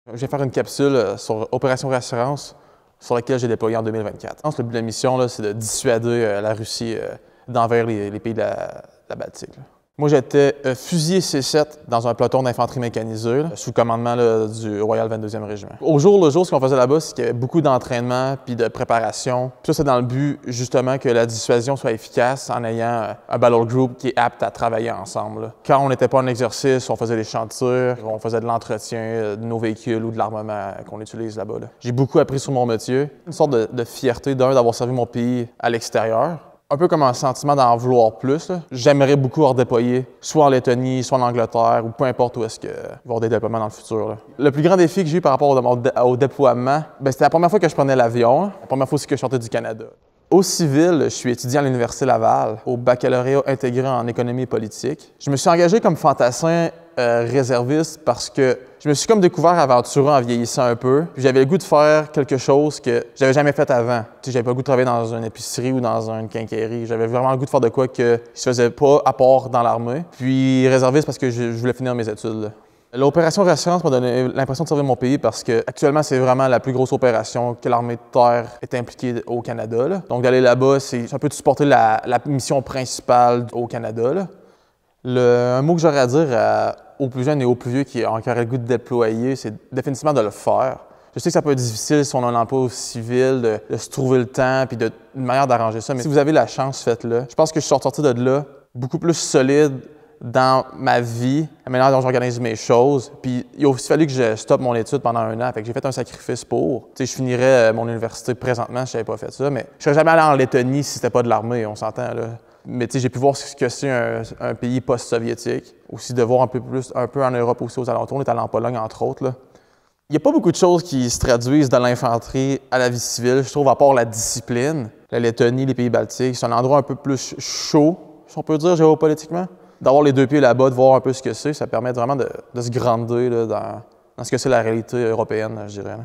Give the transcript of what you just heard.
Je vais faire une capsule sur Opération Réassurance sur laquelle j'ai déployé en 2024. Le but de la mission, c'est de dissuader la Russie d'envers les pays de la Baltique. Moi, j'étais fusilier C7 dans un peloton d'infanterie mécanisée, sous commandement du Royal 22e Régiment. Au jour le jour, ce qu'on faisait là-bas, c'est qu'il y avait beaucoup d'entraînement puis de préparation. Puis ça, c'est dans le but, justement, que la dissuasion soit efficace en ayant un battle group qui est apte à travailler ensemble. Quand on n'était pas en exercice, on faisait des champs de tir, on faisait de l'entretien de nos véhicules ou de l'armement qu'on utilise là-bas. J'ai beaucoup appris sur mon métier. Une sorte de fierté, d'avoir servi mon pays à l'extérieur. Un peu comme un sentiment d'en vouloir plus. J'aimerais beaucoup redéployer, soit en Lettonie, soit en Angleterre, ou peu importe où est-ce qu'il va y avoir des déploiements dans le futur. Le plus grand défi que j'ai eu par rapport au déploiement, c'était la première fois que je prenais l'avion, la première fois aussi que je sortais du Canada. Au civil, je suis étudiant à l'Université Laval, au baccalauréat intégré en économie et politique. Je me suis engagé comme fantassin réserviste parce que je me suis comme découvert aventureux en vieillissant un peu. Puis j'avais le goût de faire quelque chose que j'avais jamais fait avant. J'avais pas le goût de travailler dans une épicerie ou dans une quincaillerie. J'avais vraiment le goût de faire de quoi que je faisais pas à part dans l'armée. Puis réserviste parce que je voulais finir mes études. L'opération Réassurance m'a donné l'impression de servir mon pays parce que actuellement c'est vraiment la plus grosse opération que l'armée de terre est impliquée au Canada. Donc d'aller là-bas, c'est un peu de supporter la mission principale au Canada. Un mot que j'aurais à dire aux plus jeunes et aux plus vieux qui auraient le goût de déployer, c'est définitivement de le faire. Je sais que ça peut être difficile si on a un emploi au civil, de se trouver le temps puis une manière d'arranger ça, mais si vous avez la chance, faites-le. Je pense que je suis sorti de là beaucoup plus solide dans ma vie, la manière dont j'organise mes choses. Puis il a aussi fallu que je stoppe mon étude pendant 1 an. Fait que j'ai fait un sacrifice pour. Je finirais mon université présentement si j'avais pas fait ça, mais je serais jamais allé en Lettonie si c'était pas de l'armée, on s'entend là. Mais j'ai pu voir ce que c'est un pays post-soviétique. Aussi de voir un peu en Europe aussi aux alentours. On est allé en Pologne, entre autres. Là. Il n'y a pas beaucoup de choses qui se traduisent de l'infanterie à la vie civile, je trouve, à part la discipline. La Lettonie, les pays baltiques, c'est un endroit un peu plus chaud, si on peut dire, géopolitiquement. D'avoir les 2 pieds là-bas, de voir un peu ce que c'est, ça permet vraiment de se grandir là, dans ce que c'est la réalité européenne, je dirais. Là.